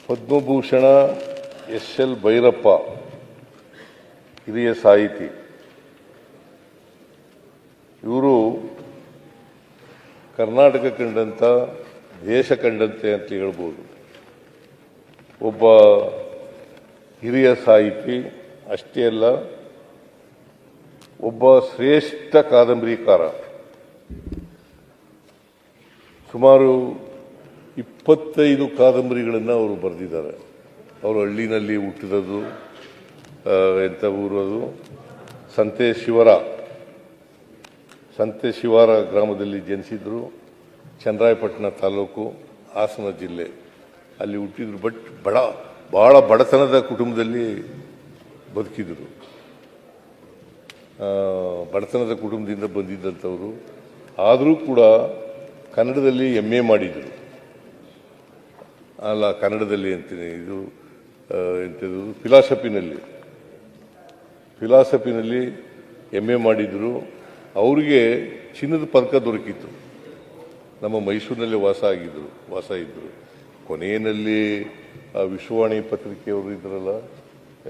Padma Bhushan SL. Bhyrappa ಹಿರಿಯ ಸಾಹಿತಿ. ಇವರು ಕರ್ನಾಟಕ ಕಂಡಂಥ ದೇಶ ಕಂಡಂತೆ ಅಂತ ಹೇಳ್ಬೋದು. ಒಬ್ಬ ಹಿರಿಯ ಸಾಹಿತಿ ಅಷ್ಟೇ ಅಲ್ಲ, ಒಬ್ಬ ಶ್ರೇಷ್ಠ ಕಾದಂಬರಿಕಾರ. ಸುಮಾರು 25 ಕಾದಂಬರಿಗಳನ್ನು ಅವರು ಬರೆದಿದ್ದಾರೆ. ಅವರು ಹಳ್ಳಿನಲ್ಲಿ ಹುಟ್ಟಿದದು, ಎಂಥ ಊರು ಅದು, ಸಂತೆ ಶಿವಾರ ಗ್ರಾಮದಲ್ಲಿ ಜನಿಸಿದ್ರು. ಚನ್ನರಾಯಪಟ್ಟಣ ತಾಲೂಕು, ಹಾಸನ ಜಿಲ್ಲೆ ಅಲ್ಲಿ ಹುಟ್ಟಿದ್ರು. ಬಟ್ ಬಹಳ ಬಡತನದ ಕುಟುಂಬದಲ್ಲಿ ಬದುಕಿದ್ರು. ಬಡತನದ ಕುಟುಂಬದಿಂದ ಬಂದಿದ್ದಂಥವರು. ಆದರೂ ಕೂಡ ಕನ್ನಡದಲ್ಲಿ MA ಮಾಡಿದರು. ಅಲ್ಲ, ಕನ್ನಡದಲ್ಲಿ ಅಂತೀನಿ, ಇದು ಎಂಥದ್ದು, ಫಿಲಾಸಫಿನಲ್ಲಿ MA ಮಾಡಿದರು. ಅವರಿಗೆ ಚಿನ್ನದ ಪದಕ ದೊರಕಿತ್ತು. ನಮ್ಮ ಮೈಸೂರಿನಲ್ಲಿ ವಾಸ ಇದ್ದರು. ಕೊನೆಯಲ್ಲಿ ವಿಶ್ವವಾಣಿ ಪತ್ರಿಕೆಯವರು ಇದ್ರಲ್ಲ,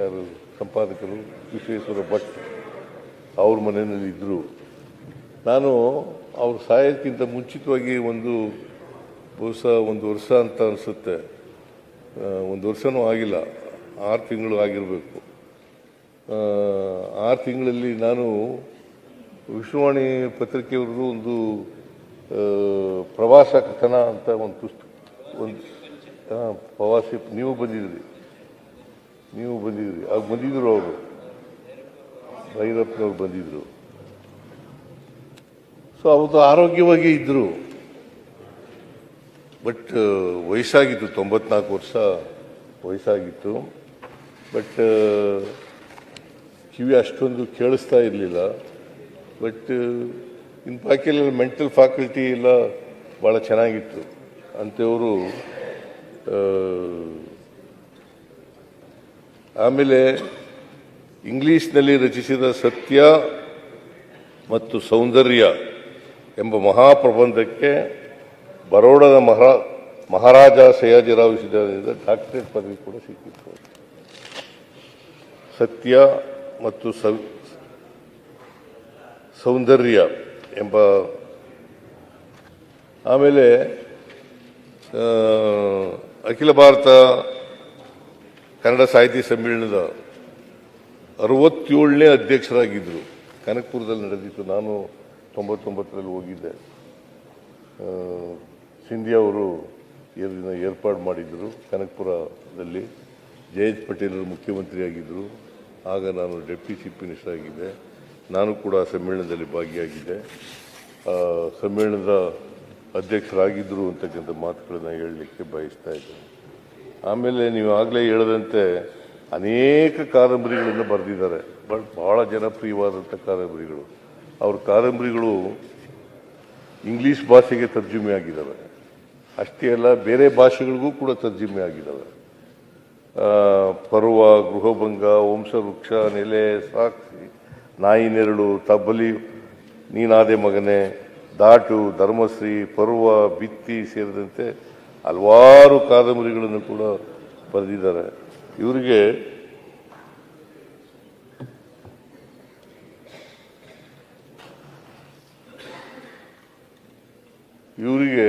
ಯಾರು ಸಂಪಾದಕರು, ವಿಶ್ವೇಶ್ವರ ಭಟ್, ಅವ್ರ ಮನೆಯಲ್ಲಿ ಇದ್ದರು. ನಾನು ಅವ್ರು ಸಾಯೋಕ್ಕಿಂತ ಮುಂಚಿತವಾಗಿ ಒಂದು ವರ್ಷ ಅಂತ ಅನಿಸುತ್ತೆ, ಒಂದು ವರ್ಷನೂ ಆಗಿಲ್ಲ, 6 ತಿಂಗಳು ಆಗಿರಬೇಕು. 6 ತಿಂಗಳಲ್ಲಿ ನಾನು ವಿಶ್ವವಾಣಿ ಪತ್ರಿಕೆಯವ್ರದ್ದು ಒಂದು ಪ್ರವಾಸ ಕಥನ ಅಂತ ಒಂದು ಪುಸ್ತಕ, ಪ್ರವಾಸಿ, ನೀವು ಬಂದಿದ್ರಿ, ಆಗ ಬಂದಿದ್ರು ಅವರು, ಭೈರಪ್ಪನವ್ರು ಬಂದಿದ್ರು. ಸೊ ಅವತ್ತು ಆರೋಗ್ಯವಾಗಿ ಇದ್ದರು. ಬಟ್ ವಯಸ್ಸಾಗಿತ್ತು, 94 ವರ್ಷ ವಯಸ್ಸಾಗಿತ್ತು. ಬಟ್ ಕಿವಿ ಅಷ್ಟೊಂದು ಕೇಳಿಸ್ತಾ ಇರಲಿಲ್ಲ. ಬಟ್ ಬಾಕಿಯಲ್ಲಿ ಮೆಂಟಲ್ ಫ್ಯಾಕಲ್ಟಿ ಎಲ್ಲ ಭಾಳ ಚೆನ್ನಾಗಿತ್ತು. ಅಂಥವರು ಆಮೇಲೆ ಇಂಗ್ಲಿಷ್ನಲ್ಲಿ ರಚಿಸಿದ ಸತ್ಯ ಮತ್ತು ಸೌಂದರ್ಯ ಎಂಬ ಮಹಾಪ್ರಬಂಧಕ್ಕೆ ಬರೋಡದ ಮಹಾರಾಜ ಸಯಾಜಿರಾವ್ ವಿಶ್ವವಿದ್ಯಾಲಯದಿಂದ ಡಾಕ್ಟರೇಟ್ ಪದವಿ ಕೂಡ ಸಿಕ್ಕಿತ್ತು. ಸತ್ಯ ಮತ್ತು ಸೌಂದರ್ಯ ಎಂಬ. ಆಮೇಲೆ ಅಖಿಲ ಭಾರತ ಕನ್ನಡ ಸಾಹಿತ್ಯ ಸಮ್ಮೇಳನದ 67ನೇ ಅಧ್ಯಕ್ಷರಾಗಿದ್ದರು. ಕನಕಪುರದಲ್ಲಿ ನಡೆದಿತ್ತು. ನಾನು 99ರಲ್ಲಿ ಹೋಗಿದ್ದೆ. ಸಿಂಧಿಯಾ ಅವರು ಏರ್ಪಾಡು ಮಾಡಿದ್ದರು ಕನಕಪುರದಲ್ಲಿ. ಜಯಂತ್ ಪಟೇಲರು ಮುಖ್ಯಮಂತ್ರಿಯಾಗಿದ್ದರು. ಆಗ ನಾನು ಡೆಪ್ಟಿ ಚೀಫ್ ಮಿನಿಸ್ಟರ್ ಆಗಿದ್ದೆ. ನಾನು ಕೂಡ ಸಮ್ಮೇಳನದಲ್ಲಿ ಭಾಗಿಯಾಗಿದ್ದೆ. ಸಮ್ಮೇಳನದ ಅಧ್ಯಕ್ಷರಾಗಿದ್ದರು ಅಂತಕ್ಕಂಥ ಮಾತುಗಳನ್ನು ಹೇಳಲಿಕ್ಕೆ ಬಯಸ್ತಾ ಇದ್ದೇನೆ. ಆಮೇಲೆ ನೀವು ಆಗಲೇ ಹೇಳದಂತೆ ಅನೇಕ ಕಾದಂಬರಿಗಳನ್ನು ಬರೆದಿದ್ದಾರೆ. ಬಹಳ ಜನಪ್ರಿಯವಾದಂಥ ಕಾದಂಬರಿಗಳು. ಅವ್ರ ಕಾದಂಬರಿಗಳು ಇಂಗ್ಲೀಷ್ ಭಾಷೆಗೆ ತರ್ಜುಮೆ ಆಗಿದ್ದಾವೆ. ಅಷ್ಟೇ ಅಲ್ಲ, ಬೇರೆ ಭಾಷೆಗಳಿಗೂ ಕೂಡ ತರ್ಜುಮೆ ಆಗಿದ್ದಾವೆ. ಪರ್ವ, ಗೃಹಭಂಗ, ವಂಶವೃಕ್ಷ, ನೆಲೆ, ಸಾಕ್ಷಿ, ನಾಯಿ ನೆರಳು, ತಬ್ಬಲಿ, ನೀನಾದೆ ಮಗನೆ, ದಾಟು, ಧರ್ಮಶ್ರೀ, ಪರ್ವ, ಬಿತ್ತಿ ಸೇರಿದಂತೆ ಹಲವಾರು ಕಾದಂಬರಿಗಳನ್ನು ಕೂಡ ಬರೆದಿದ್ದಾರೆ. ಇವರಿಗೆ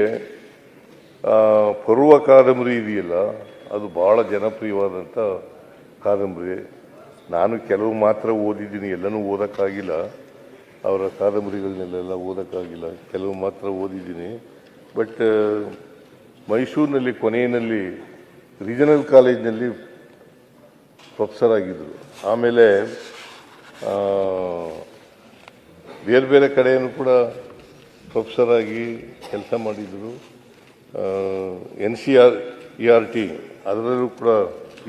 ಪರ್ವ ಕಾದಂಬರಿ ಇದೆಯಲ್ಲ, ಅದು ಬಹಳ ಜನಪ್ರಿಯವಾದಂಥ ಕಾದಂಬರಿ. ನಾನು ಕೆಲವು ಮಾತ್ರ ಓದಿದ್ದೀನಿ, ಎಲ್ಲನೂ ಓದೋಕ್ಕಾಗಿಲ್ಲ. ಅವರ ಕಾದಂಬರಿಗಳನ್ನೆಲ್ಲ ಓದೋಕ್ಕಾಗಿಲ್ಲ, ಕೆಲವು ಮಾತ್ರ ಓದಿದ್ದೀನಿ. ಬಟ್ ಮೈಸೂರಿನಲ್ಲಿ ಕೊನೆಯಲ್ಲಿ ರೀಜನಲ್ ಕಾಲೇಜಿನಲ್ಲಿ ಪ್ರೊಫೆಸರ್ ಆಗಿದ್ದರು. ಆಮೇಲೆ ಬೇರೆ ಬೇರೆ ಕಡೆಯೂ ಕೂಡ ಪ್ರೊಫೆಸರ್ ಆಗಿ ಕೆಲಸ ಮಾಡಿದರು. NCERT ಅದರಲ್ಲೂ ಕೂಡ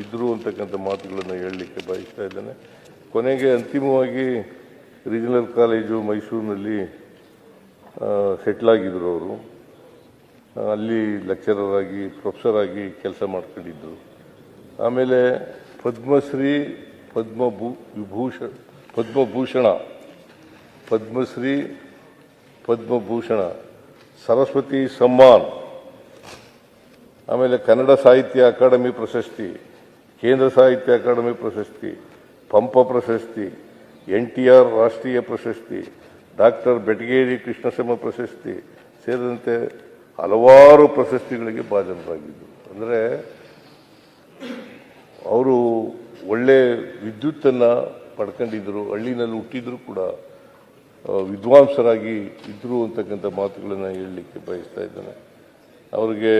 ಇದ್ದರು ಅಂತಕ್ಕಂಥ ಮಾತುಗಳನ್ನು ಹೇಳಲಿಕ್ಕೆ ಬಯಸ್ತಾ ಇದ್ದೇನೆ. ಕೊನೆಗೆ ಅಂತಿಮವಾಗಿ ರೀಜನಲ್ ಕಾಲೇಜು ಮೈಸೂರಿನಲ್ಲಿ ಸೆಟ್ಲ್ ಆಗಿದ್ದರು. ಅವರು ಅಲ್ಲಿ ಲೆಕ್ಚರರ್ ಆಗಿ, ಪ್ರೊಫೆಸರ್ ಆಗಿ ಕೆಲಸ ಮಾಡ್ಕೊಂಡಿದ್ದರು. ಆಮೇಲೆ ಪದ್ಮಶ್ರೀ, ಪದ್ಮಭೂಷಣ, ಸರಸ್ವತಿ ಸಮ್ಮಾನ್ ಆಮೇಲೆ ಕನ್ನಡ ಸಾಹಿತ್ಯ ಅಕಾಡೆಮಿ ಪ್ರಶಸ್ತಿ, ಕೇಂದ್ರ ಸಾಹಿತ್ಯ ಅಕಾಡೆಮಿ ಪ್ರಶಸ್ತಿ, ಪಂಪ ಪ್ರಶಸ್ತಿ, NTR ರಾಷ್ಟ್ರೀಯ ಪ್ರಶಸ್ತಿ, ಡಾಕ್ಟರ್ ಬೆಟಗೇರಿ ಕೃಷ್ಣಸಮ ಪ್ರಶಸ್ತಿ ಸೇರಿದಂತೆ ಹಲವಾರು ಪ್ರಶಸ್ತಿಗಳಿಗೆ ಭಾಜನರಾಗಿದ್ದರು. ಅಂದರೆ ಅವರು ಒಳ್ಳೆ ವಿದ್ಯುತ್ತನ್ನು ಪಡ್ಕೊಂಡಿದ್ದರು, ಹಳ್ಳಿನಲ್ಲಿ ಹುಟ್ಟಿದ್ರು ಕೂಡ ವಿದ್ವಾಂಸರಾಗಿ ಇದ್ದರು ಅಂತಕ್ಕಂಥ ಮಾತುಗಳನ್ನು ಹೇಳಲಿಕ್ಕೆ ಬಯಸ್ತಾ ಇದ್ದೇನೆ. ಅವರಿಗೆ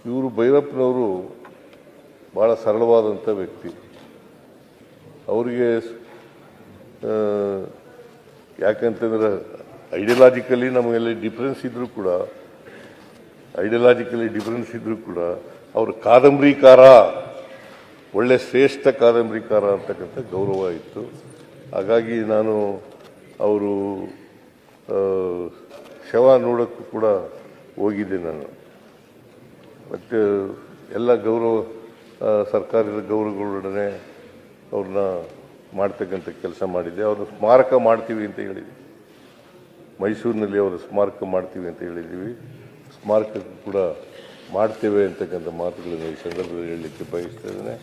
ಇವರು ಭೈರಪ್ಪನವರು ಭಾಳ ಸರಳವಾದಂಥ ವ್ಯಕ್ತಿ. ಅವರಿಗೆ ಯಾಕಂತಂದ್ರೆ ಐಡಿಯಾಲಜಿಕಲಿ ನಮಗೆಲ್ಲ ಡಿಫ್ರೆನ್ಸ್ ಇದ್ದರೂ ಕೂಡ ಅವರು ಕಾದಂಬರಿಕಾರ, ಒಳ್ಳೆ ಶ್ರೇಷ್ಠ ಕಾದಂಬರಿಕಾರ ಅಂತಕ್ಕಂಥ ಗೌರವ ಇತ್ತು. ಹಾಗಾಗಿ ನಾನು ಅವರು ಶವ ನೋಡೋಕ್ಕೂ ಕೂಡ ಹೋಗಿದ್ದೆ ನಾನು. ಮತ್ತು ಎಲ್ಲ ಸರ್ಕಾರದ ಗೌರವಗಳೊಡನೆ ಅವ್ರನ್ನ ಮಾಡ್ತಕ್ಕಂಥ ಕೆಲಸ ಮಾಡಿದ್ದೆ. ಅವ್ರನ್ನ ಸ್ಮಾರಕ ಮಾಡ್ತೀವಿ ಅಂತ ಹೇಳಿದ್ವಿ, ಮೈಸೂರಿನಲ್ಲಿ ಅವರ ಸ್ಮಾರಕ ಮಾಡ್ತೀವಿ ಅಂತ ಹೇಳಿದ್ದೀವಿ. ಸ್ಮಾರಕ ಕೂಡ ಮಾಡ್ತೇವೆ ಅಂತಕ್ಕಂಥ ಮಾತುಗಳನ್ನು ಈ ಸಂದರ್ಭದಲ್ಲಿ ಹೇಳಲಿಕ್ಕೆ ಬಯಸ್ತಾ ಇದ್ದೇನೆ.